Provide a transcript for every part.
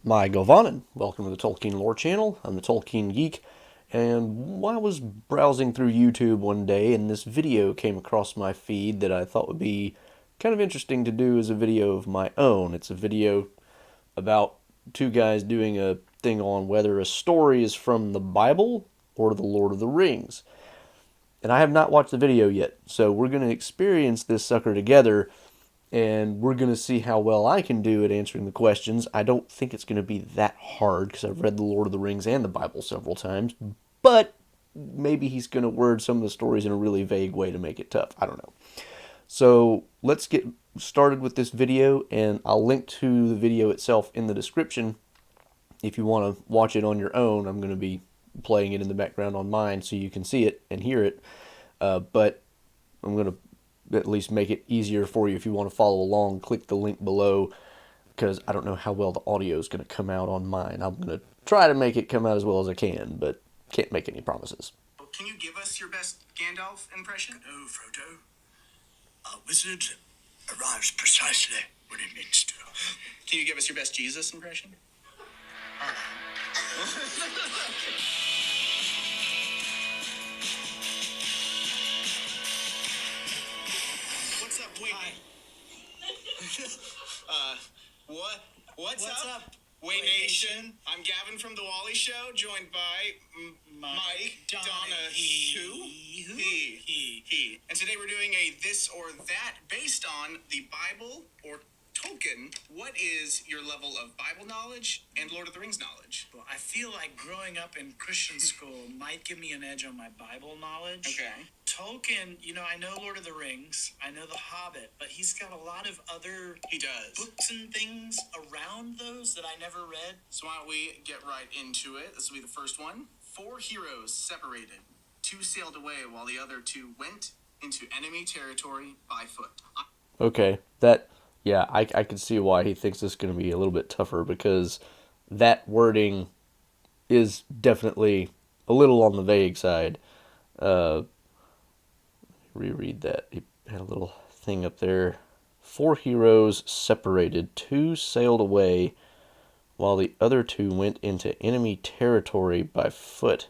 My Govanen. Welcome to the Tolkien Lore Channel. I'm the Tolkien Geek, and I was browsing through YouTube one day, and this video came across my feed that I thought would be kind of interesting to do as a video of my own. It's a video about two guys doing a thing on whether a story is from the Bible or the Lord of the Rings. And I have not watched the video yet, so we're going to experience this sucker together and we're going to see how well I can do at answering the questions. I don't think it's going to be that hard because I've read The Lord of the Rings and the Bible several times, but maybe he's going to word some of the stories in a really vague way to make it tough. I don't know. So let's get started with this video, and I'll link to the video itself in the description if you want to watch it on your own. I'm going to be playing it in the background on mine so you can see it and hear it, but I'm going to at least make it easier for you if you want to follow along. Click the link below because I don't know how well the audio is going to come out on mine. I'm going to try to make it come out as well as I can, but can't make any promises. Can you give us your best Gandalf impression? Oh, Frodo. A wizard arrives precisely when it needs to. Can you give us your best Jesus impression? What's up, Wait? What's up? Wait Nation. I'm Gavin from The Wally Show, joined by Mike Donahue. He. And today we're doing a this or that based on the Bible or Tolkien. What is your level of Bible knowledge and Lord of the Rings knowledge? Well, I feel like growing up in Christian school might give me an edge on my Bible knowledge. Okay. Tolkien, I know Lord of the Rings, I know The Hobbit, but he's got a lot of other He does. books and things around those that I never read. So why don't we get right into it? This will be the first one. 4 heroes separated. 2 sailed away while the other 2 went into enemy territory by foot. Okay, yeah, I can see why he thinks this is going to be a little bit tougher because that wording is definitely a little on the vague side. Reread that. He had a little thing up there. 4 heroes separated. 2 sailed away while the other 2 went into enemy territory by foot.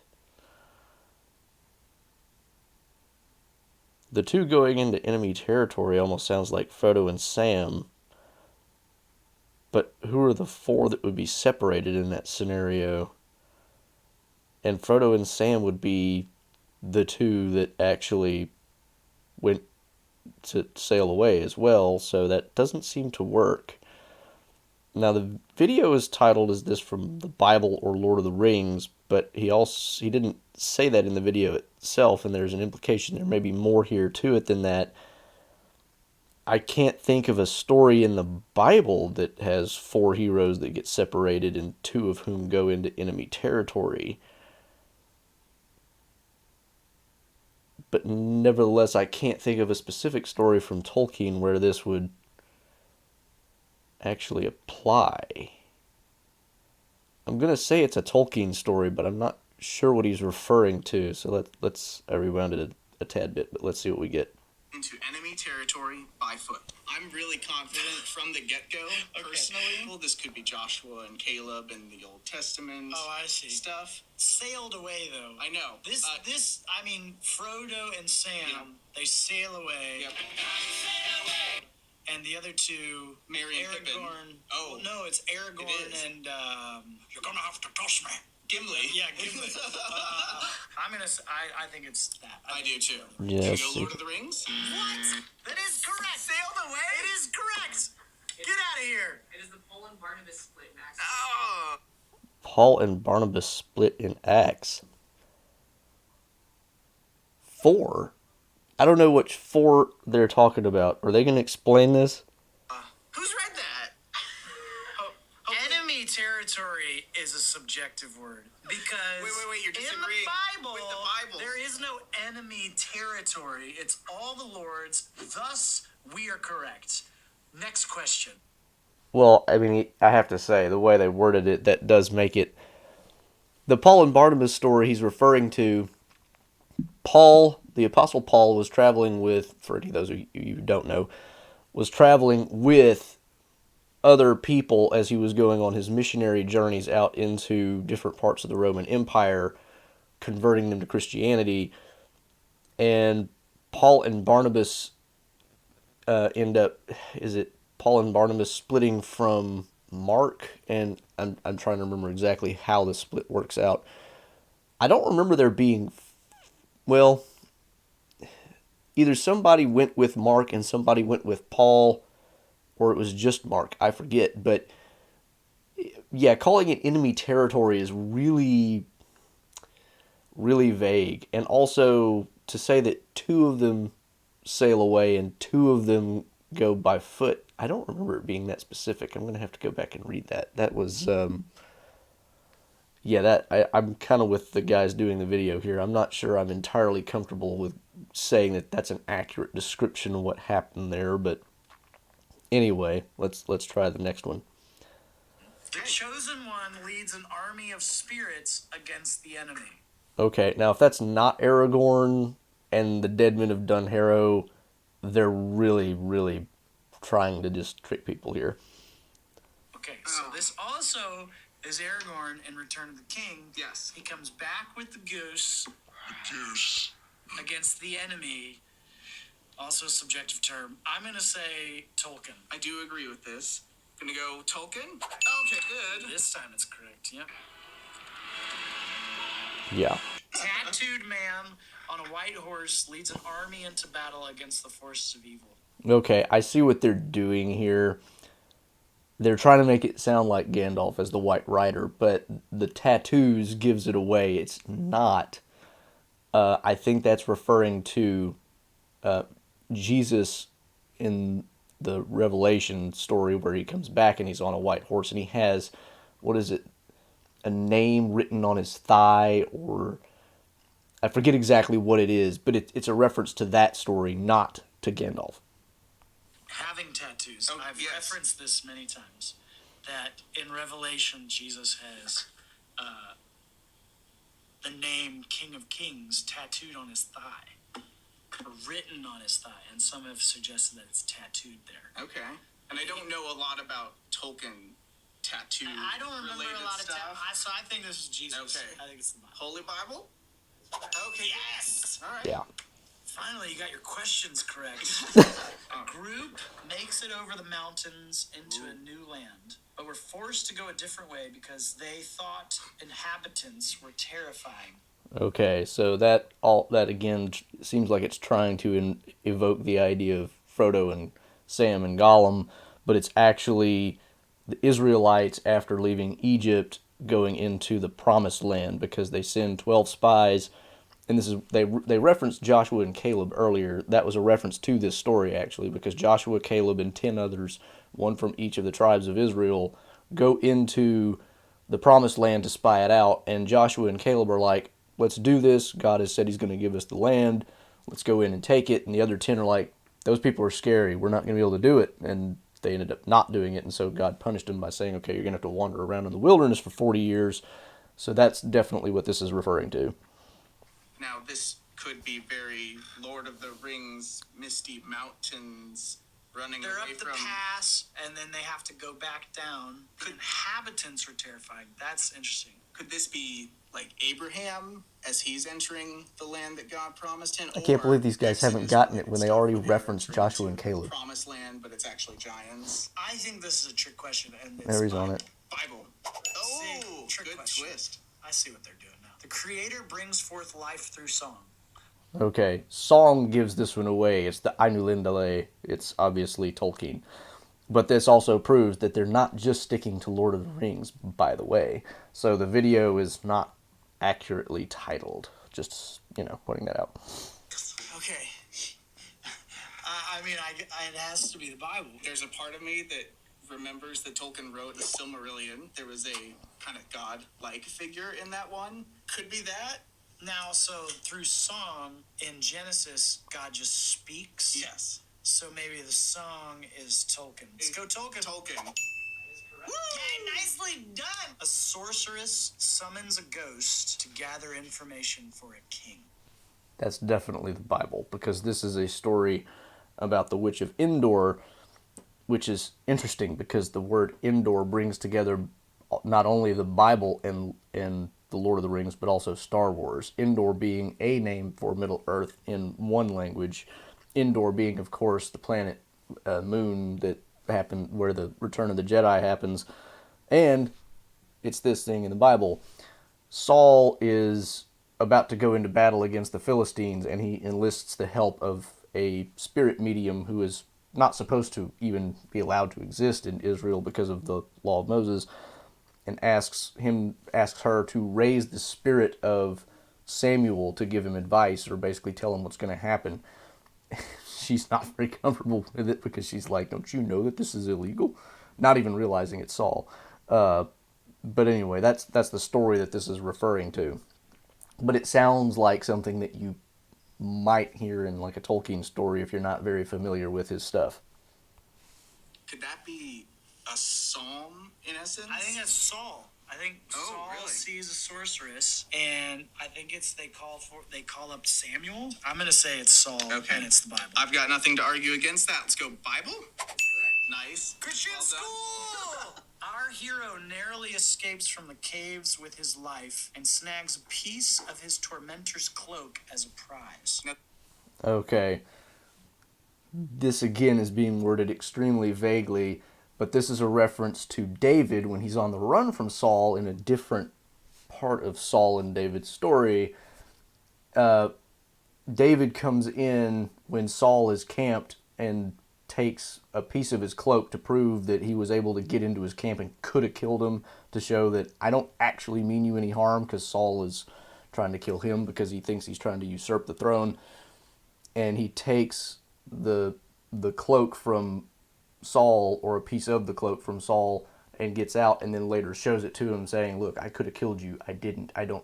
The 2 going into enemy territory almost sounds like Frodo and Sam. But who are the 4 that would be separated in that scenario? And Frodo and Sam would be the 2 that actually went to sail away as well, so that doesn't seem to work. Now the video is titled "Is this from the Bible or Lord of the Rings?" but he didn't say that in the video itself, and there's an implication there may be more here to it than that. I can't think of a story in the Bible that has 4 heroes that get separated and 2 of whom go into enemy territory. But nevertheless, I can't think of a specific story from Tolkien where this would actually apply. I'm going to say it's a Tolkien story, but I'm not sure what he's referring to. So I rewound it a tad bit, but let's see what we get. Into enemy territory by foot. I'm really confident from the get-go, personally. Well, this could be Joshua and Caleb and the Old Testament Oh, I see. stuff. Sailed away, though. I know. Frodo and Sam, Yeah. They sail away. Yep. And the other 2, Merry and Pippin. Aragorn. Oh. Well, no, it's Aragorn It is. and you're gonna have to toss me. Gimli. Yeah, Gimli. I think it's that. I do too. Yes. Do you know Lord of the Rings? What? That is correct. Sailed away? It is correct. Get out of here. It is the Paul and Barnabas split in Acts. Oh. Paul and Barnabas split in Acts. 4? I don't know which 4 they're talking about. Are they going to explain this? Who's read that? Enemy territory is a subjective word because Wait, you're in disagreeing the Bible, with the Bible. there is no enemy territory. It's all the Lord's. Thus, we are correct. Next question. Well, I mean, I have to say, the way they worded it, that does make it... The Paul and Barnabas story he's referring to, Paul, the Apostle Paul, was traveling with, for any of those of you who don't know, was traveling with other people as he was going on his missionary journeys out into different parts of the Roman Empire, converting them to Christianity. And Paul and Barnabas end up, is it Paul and Barnabas splitting from Mark? And I'm trying to remember exactly how the split works out. I don't remember there being, well, either somebody went with Mark and somebody went with Paul, or it was just Mark. I forget. But yeah, calling it enemy territory is really, really vague. And also to say that two of them sail away and two of them go by foot, I don't remember it being that specific. I'm going to have to go back and read that. That was, yeah, I'm kind of with the guys doing the video here. I'm not sure I'm entirely comfortable with saying that that's an accurate description of what happened there, but anyway, let's try the next one. The chosen one leads an army of spirits against the enemy. Okay, now if that's not Aragorn and the dead men of Dunharrow, they're really, really trying to just trick people here. Okay, so this also is Aragorn in Return of the King. Yes. He comes back with the goose against the enemy. Also a subjective term. I'm going to say Tolkien. I do agree with this. Gonna go Tolkien? Okay, good. This time it's correct, yep. Yeah. Tattooed man on a white horse leads an army into battle against the forces of evil. Okay, I see what they're doing here. They're trying to make it sound like Gandalf as the White Rider, but the tattoos gives it away. It's not. I think that's referring to Jesus in the Revelation story where he comes back and he's on a white horse and he has, what is it, a name written on his thigh, or I forget exactly what it is, but it's a reference to that story, not to Gandalf. Having tattoos. Oh, I've yes. referenced this many times. That in Revelation, Jesus has the name King of Kings tattooed on his thigh. Or written on his thigh. And some have suggested that it's tattooed there. Okay. And I don't know a lot about Tolkien tattoo. I don't remember related a lot of stuff. So I think this is Jesus. Okay. I think it's the Bible. Holy Bible? Okay. Yes! All right. Yeah. Finally, you got your questions correct. A group makes it over the mountains into a new land, but were forced to go a different way because they thought inhabitants were terrifying. Okay, so that again seems like it's trying to evoke the idea of Frodo and Sam and Gollum, but it's actually the Israelites after leaving Egypt going into the Promised Land because they send 12 spies, and this is they referenced Joshua and Caleb earlier. That was a reference to this story actually because Joshua, Caleb, and 10 others, one from each of the tribes of Israel, go into the Promised Land to spy it out, and Joshua and Caleb are like, let's do this. God has said he's going to give us the land. Let's go in and take it. And the other 10 are like, those people are scary. We're not going to be able to do it. And they ended up not doing it. And so God punished them by saying, okay, you're going to have to wander around in the wilderness for 40 years. So that's definitely what this is referring to. Now, this could be very Lord of the Rings, misty mountains, running They're away up the from... pass, and then they have to go back down. The inhabitants are terrifying. That's interesting. Could this be like Abraham as he's entering the land that God promised him? I can't Or believe these guys haven't Exodus gotten it related when they stuff already where they're referenced entering Joshua and into Caleb. Promised land, but it's actually giants. I think this is a trick question, and it's There he's on it. Bible. See, Oh, trick good question. twist. I see what they're doing now. The Creator brings forth life through song. Okay, song gives this one away. It's the Ainulindale. It's obviously Tolkien. But this also proves that they're not just sticking to Lord of the Rings, by the way. So the video is not accurately titled. Just, pointing that out. Okay. It has to be the Bible. There's a part of me that remembers that Tolkien wrote the Silmarillion. There was a kind of god-like figure in that one. Could be that. Now, so through song, in Genesis, God just speaks. Yes. So maybe the song is Tolkien. Let's go Tolkien. Tolkien. Yay, nicely done! A sorceress summons a ghost to gather information for a king. That's definitely the Bible, because this is a story about the Witch of Endor, which is interesting because the word Endor brings together not only the Bible and the Lord of the Rings, but also Star Wars. Endor being a name for Middle Earth in one language. Endor being, of course, the planet moon that happened where the Return of the Jedi happens, and it's this thing in the Bible. Saul is about to go into battle against the Philistines, and he enlists the help of a spirit medium who is not supposed to even be allowed to exist in Israel because of the law of Moses, and asks her to raise the spirit of Samuel to give him advice or basically tell him what's going to happen. She's not very comfortable with it because she's like, "Don't you know that this is illegal?" Not even realizing it's Saul. But anyway, that's the story that this is referring to. But it sounds like something that you might hear in like a Tolkien story if you're not very familiar with his stuff. Could that be a psalm in essence? I think that's Saul. I think Saul really? sees a sorceress, and I think they call up Samuel. I'm gonna say it's Saul, Okay. and it's the Bible. I've got nothing to argue against that. Let's go Bible. Nice. Christian Well done. school! Our hero narrowly escapes from the caves with his life and snags a piece of his tormentor's cloak as a prize. Okay. This again is being worded extremely vaguely, but this is a reference to David when he's on the run from Saul in a different part of Saul and David's story. David comes in when Saul is camped and takes a piece of his cloak to prove that he was able to get into his camp and could have killed him, to show that I don't actually mean you any harm, because Saul is trying to kill him because he thinks he's trying to usurp the throne. And he takes the cloak from Saul, or a piece of the cloak from Saul, and gets out, and then later shows it to him saying, "Look, I could have killed you. I didn't. I'm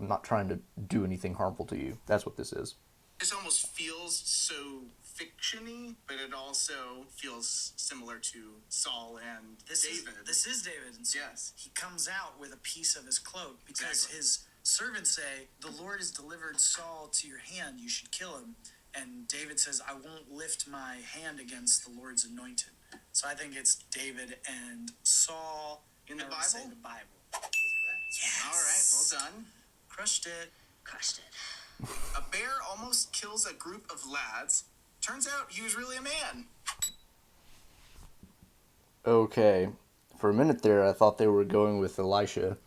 not trying to do anything harmful to you." That's what this is. This almost feels so fiction-y, but it also feels similar to Saul and David. This is David. And so Yes. he comes out with a piece of his cloak because Exactly. his servants say, "The Lord has delivered Saul to your hand. You should kill him." And David says, "I won't lift my hand against the Lord's anointed." So I think it's David and Saul In the I would say Bible? the Bible. Yes. All right, well done. Crushed it. A bear almost kills a group of lads. Turns out he was really a man. Okay. For a minute there, I thought they were going with Elisha.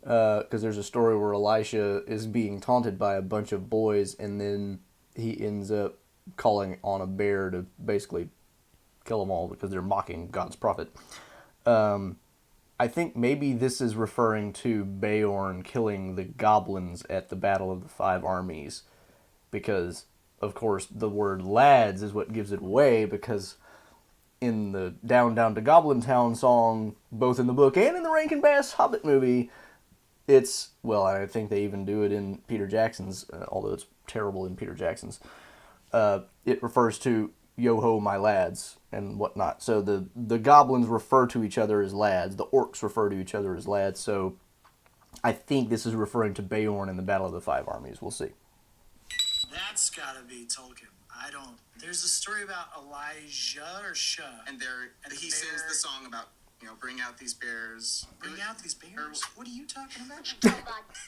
Because there's a story where Elisha is being taunted by a bunch of boys, and then he ends up calling on a bear to basically kill them all because they're mocking God's prophet. I think maybe this is referring to Beorn killing the goblins at the Battle of the Five Armies, because, of course, the word lads is what gives it away, because in the Down Down to Goblin Town song, both in the book and in the Rankin Bass Hobbit movie, it's, well, I think they even do it in Peter Jackson's, although it's terrible in Peter Jackson's. It refers to yo-ho, my lads, and whatnot. So the goblins refer to each other as lads. The orcs refer to each other as lads. So I think this is referring to Beorn in the Battle of the Five Armies. We'll see. That's gotta be Tolkien. I don't. There's a story about Elijah or Shah. And he the sings bear- the song about, bring out these bears. Bring out these bears. What are you talking about?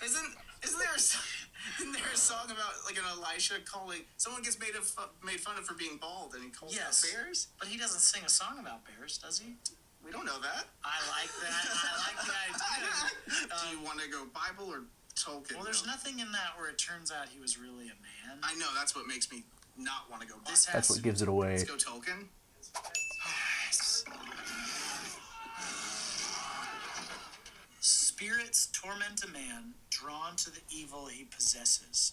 Isn't there a song about like an Elisha calling someone gets made fun of for being bald, and he calls out bears? But he doesn't sing a song about bears, does he? We don't know that. I like that. I like the idea. Do you want to go Bible or Tolkien? Well, there's nothing in that where it turns out he was really a man. I know, that's what makes me not want to go Bible. That's what gives it away. Let's go Tolkien. Spirits torment a man drawn to the evil he possesses.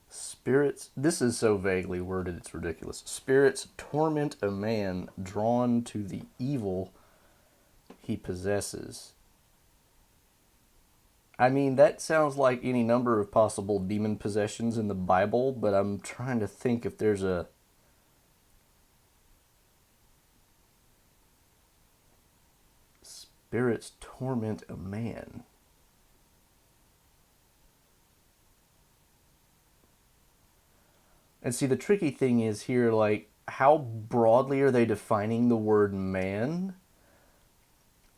Spirits, this is so vaguely worded, it's ridiculous. Spirits torment a man drawn to the evil he possesses. I mean, that sounds like any number of possible demon possessions in the Bible, but I'm trying to think if there's a... Spirits torment a man. And see, the tricky thing is here, like, how broadly are they defining the word man?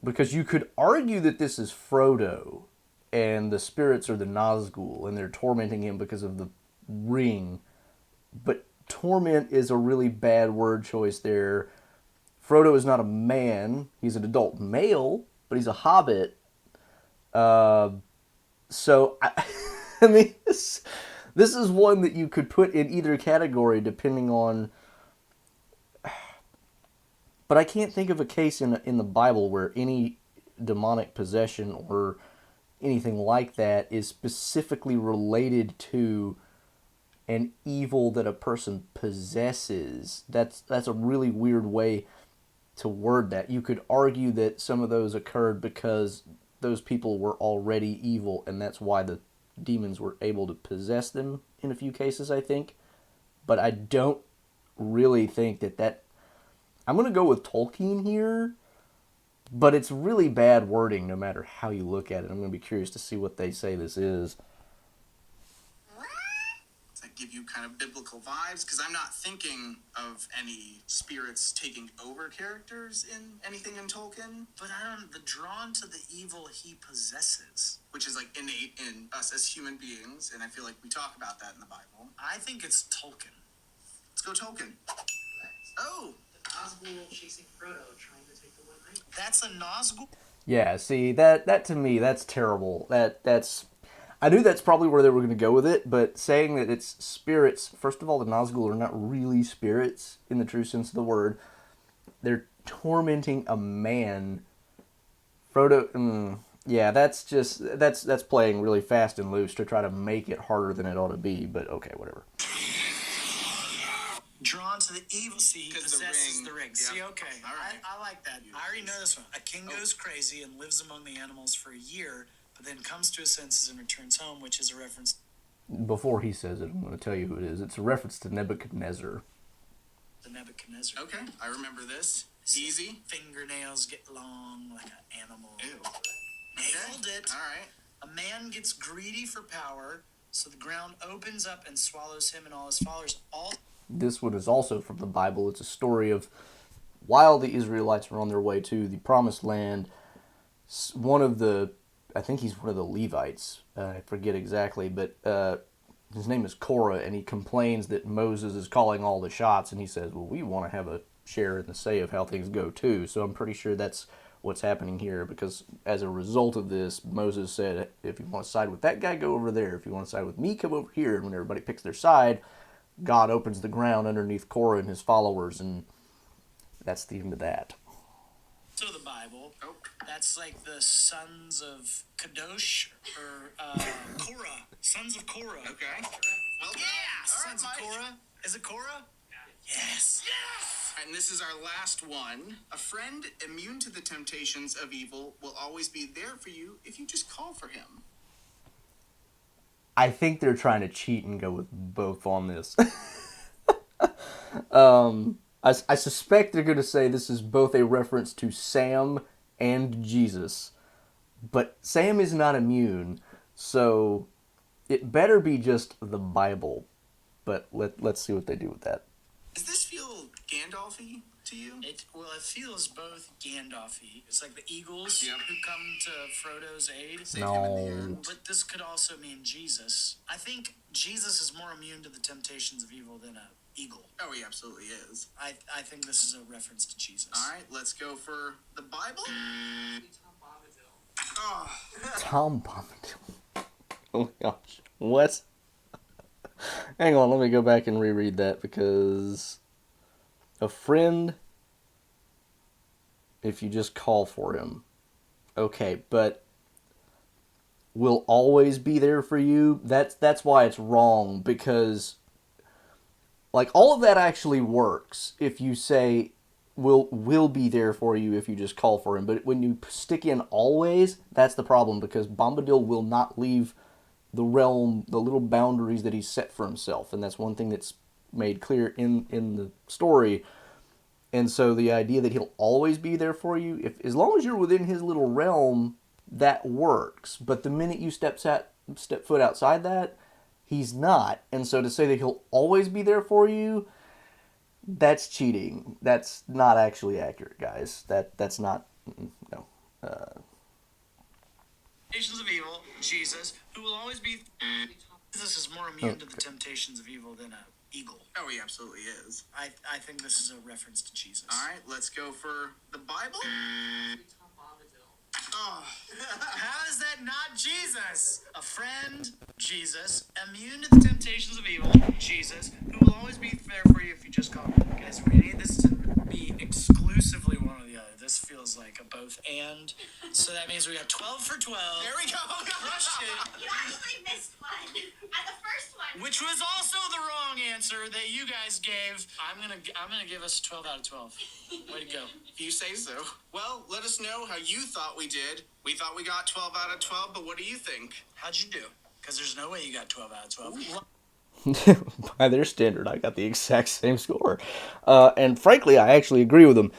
Because you could argue that this is Frodo, and the spirits are the Nazgul, and they're tormenting him because of the ring. But torment is a really bad word choice there. Frodo is not a man. He's an adult male, but he's a hobbit. So, I mean, this is one that you could put in either category depending on... But I can't think of a case in the Bible where any demonic possession or anything like that is specifically related to an evil that a person possesses. That's a really weird way to word that. You could argue that some of those occurred because those people were already evil, and that's why the demons were able to possess them in a few cases, I think. But I don't really think that... I'm going to go with Tolkien here, but it's really bad wording no matter how you look at it. I'm going to be curious to see what they say this is. Does that give you kind of biblical vibes? Because I'm not thinking of any spirits taking over characters in anything in Tolkien. But the drawn to the evil he possesses. Which is like innate in us as human beings, and I feel like we talk about that in the Bible. I think it's Tolkien. Let's go Tolkien. Oh! Nazgul chasing Frodo, trying to take the One Ring. That's a Nazgul? Yeah, see, that to me, that's terrible. That's... I knew that's probably where they were going to go with it, but saying that it's spirits... First of all, the Nazgul are not really spirits in the true sense of the word. They're tormenting a man. Frodo... yeah, that's just... That's playing really fast and loose to try to make it harder than it ought to be, but okay, whatever. Drawn to the evil. See, he 'Cause the possesses ring. the ring. Yep. See, okay. All right. I like that. I already know this one. A king goes crazy and lives among the animals for a year, but then comes to his senses and returns home, which is a reference... Before he says it, I'm going to tell you who it is. It's a reference to Nebuchadnezzar. to Nebuchadnezzar. Okay, I remember this. Easy. Fingernails get long like an animal. Ew. Nailed it. All right. A man gets greedy for power, so the ground opens up and swallows him and all his followers. This one is also from the Bible. It's a story of while the Israelites were on their way to the Promised Land, I think he's one of the Levites. I forget exactly, but his name is Korah, and he complains that Moses is calling all the shots, and he says, well, we want to have a share in the say of how things go too. So I'm pretty sure that's what's happening here, because as a result of this, Moses said, if you want to side with that guy, go over there. If you want to side with me, come over here. And when everybody picks their side, God opens the ground underneath Korah and his followers, and that's the end of that. So the Bible, Oh. that's like the sons of Kadosh, or Korah. Sons of Korah. Okay. Well, Yeah! Sons All right, of Mike. Korah. Is it Korah? Yes. Yes! And this is our last one. A friend immune to the temptations of evil will always be there for you if you just call for him. I think they're trying to cheat and go with both on this. I suspect they're going to say this is both a reference to Sam and Jesus. But Sam is not immune, so it better be just the Bible. But let's see what they do with that. Does this feel Gandalf-y to you? It feels both Gandalf-y. It's like the eagles Yep. who come to Frodo's aid. Save him in the No. end. But this could also mean Jesus. I think Jesus is more immune to the temptations of evil than an eagle. Oh, he absolutely is. I think this is a reference to Jesus. All right, let's go for the Bible. Tom Bombadil. Oh, Tom Bombadil. Oh my gosh. What? Hang on, let me go back and reread that, because a friend, if you just call for him. Okay, but will always be there for you. That's why it's wrong, because like all of that actually works if you say will be there for you if you just call for him. But when you stick in always, that's the problem, because Bombadil will not leave the realm, the little boundaries that he's set for himself, and that's one thing that's made clear in the story. And so the idea that he'll always be there for you, if as long as you're within his little realm, that works. But the minute you step foot outside that, he's not. And so to say that he'll always be there for you, That's cheating. That's not actually accurate, guys. That's not. No. Temptations of evil, Jesus, who will always be. Jesus is more immune to the temptations of evil than an eagle. Oh, he absolutely is. I think this is a reference to Jesus. All right, let's go for the Bible. Tom Bombadil. Oh, How is that not Jesus? A friend, Jesus, immune to the temptations of evil, Jesus, who will always be there for you if you just call him. Guys, we need this to be exclusively one or the other. This feels like a both and. So that means we got 12 for 12. there we go. Crushed it. You actually missed one. At the first one. Which was also the wrong answer that you guys gave. I'm gonna give us 12 out of 12. Way to go. If you say so. Well, let us know how you thought we did. We thought we got 12 out of 12, but what do you think? How'd you do? Because there's no way you got 12 out of 12. By their standard, I got the exact same score. And frankly, I actually agree with them.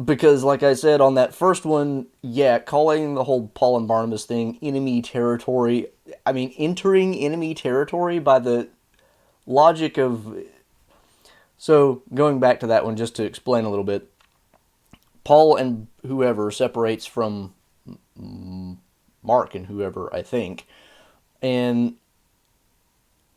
Because, like I said, on that first one, yeah, calling the whole Paul and Barnabas thing enemy territory, I mean, entering enemy territory by the logic of... So, going back to that one, just to explain a little bit, Paul and whoever separates from Mark and whoever, I think, and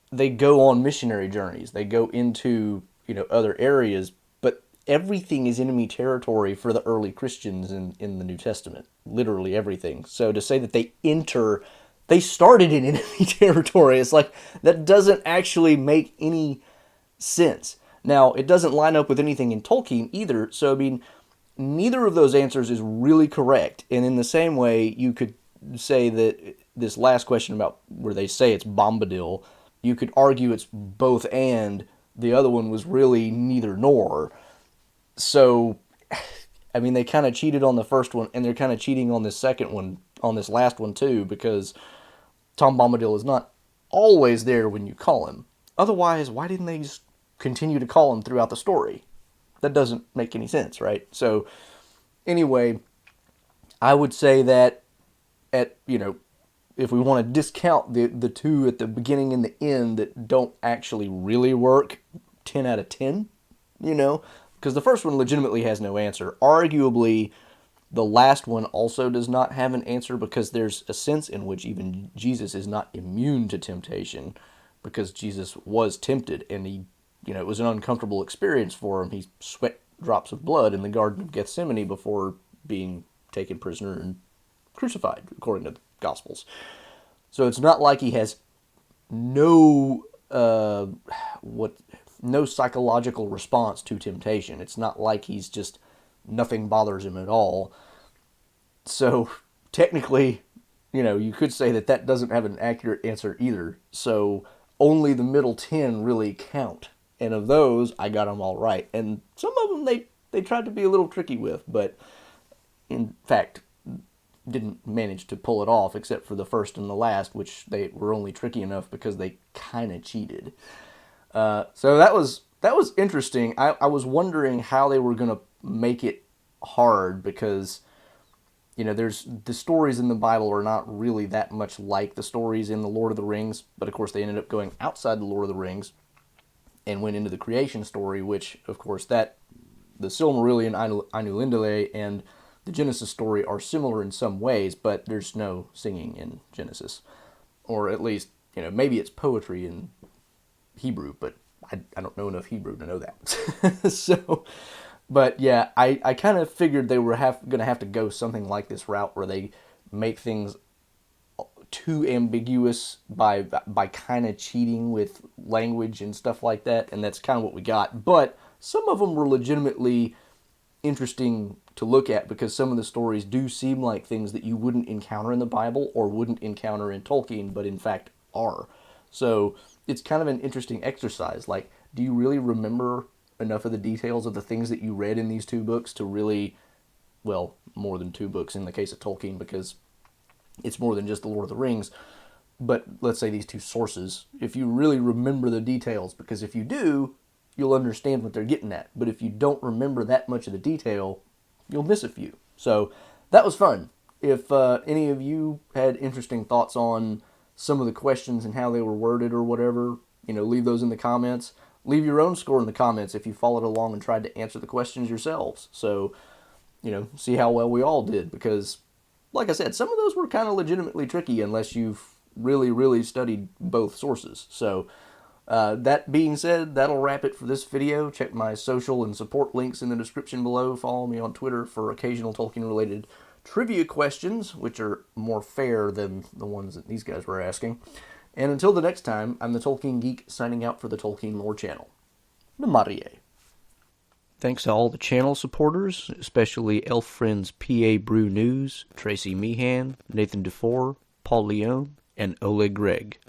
they go on missionary journeys. They go into, other areas, but everything is enemy territory for the early Christians in the New Testament. Literally everything. So to say that they started in enemy territory, it's like, that doesn't actually make any sense. Now, it doesn't line up with anything in Tolkien either, so I mean, neither of those answers is really correct. And in the same way, you could say that this last question about where they say it's Bombadil, you could argue it's both and the other one was really neither nor. So, I mean, they kind of cheated on the first one, and they're kind of cheating on this second one, on this last one too, because Tom Bombadil is not always there when you call him. Otherwise, why didn't they just continue to call him throughout the story? That doesn't make any sense, right? So, anyway, I would say that if we want to discount the two at the beginning and the end that don't actually really work, 10 out of 10, because the first one legitimately has no answer. Arguably, the last one also does not have an answer because there's a sense in which even Jesus is not immune to temptation because Jesus was tempted and he, it was an uncomfortable experience for him. He sweat drops of blood in the Garden of Gethsemane before being taken prisoner and crucified, according to the Gospels. So it's not like he has no psychological response to temptation. It's not like he's just nothing bothers him at all. So technically, you could say that doesn't have an accurate answer either. So only the middle 10 really count. And of those, I got them all right. And some of them they tried to be a little tricky with, but in fact didn't manage to pull it off except for the first and the last, which they were only tricky enough because they kind of cheated. So that was interesting. I was wondering how they were going to make it hard because, there's the stories in the Bible are not really that much like the stories in the Lord of the Rings, but of course they ended up going outside the Lord of the Rings and went into the creation story, which of course the Silmarillion, Ainulindale, and the Genesis story are similar in some ways, but there's no singing in Genesis. Or at least, maybe it's poetry in Hebrew, but I don't know enough Hebrew to know that. So, but yeah, I kind of figured they were going to have to go something like this route where they make things too ambiguous by kind of cheating with language and stuff like that, and that's kind of what we got. But some of them were legitimately interesting to look at because some of the stories do seem like things that you wouldn't encounter in the Bible or wouldn't encounter in Tolkien, but in fact are. So it's kind of an interesting exercise. Like, do you really remember enough of the details of the things that you read in these two books to really, well, more than two books in the case of Tolkien because it's more than just the Lord of the Rings, but let's say these two sources, if you really remember the details, because if you do, you'll understand what they're getting at. But if you don't remember that much of the detail, you'll miss a few. So that was fun. If any of you had interesting thoughts on some of the questions and how they were worded or whatever, leave those in the comments. leave your own score in the comments if you followed along and tried to answer the questions yourselves. So, see how well we all did, because, like I said, some of those were kind of legitimately tricky unless you've really, really studied both sources. So, that being said, that'll wrap it for this video. Check my social and support links in the description below. Follow me on Twitter for occasional Tolkien-related trivia questions, which are more fair than the ones that these guys were asking. And until the next time, I'm the Tolkien Geek, signing out for the Tolkien Lore Channel. Namarie. Thanks to all the channel supporters, especially Elf Friends PA Brew News, Tracy Meehan, Nathan DeFore, Paul Leone, and Oleg Gregg.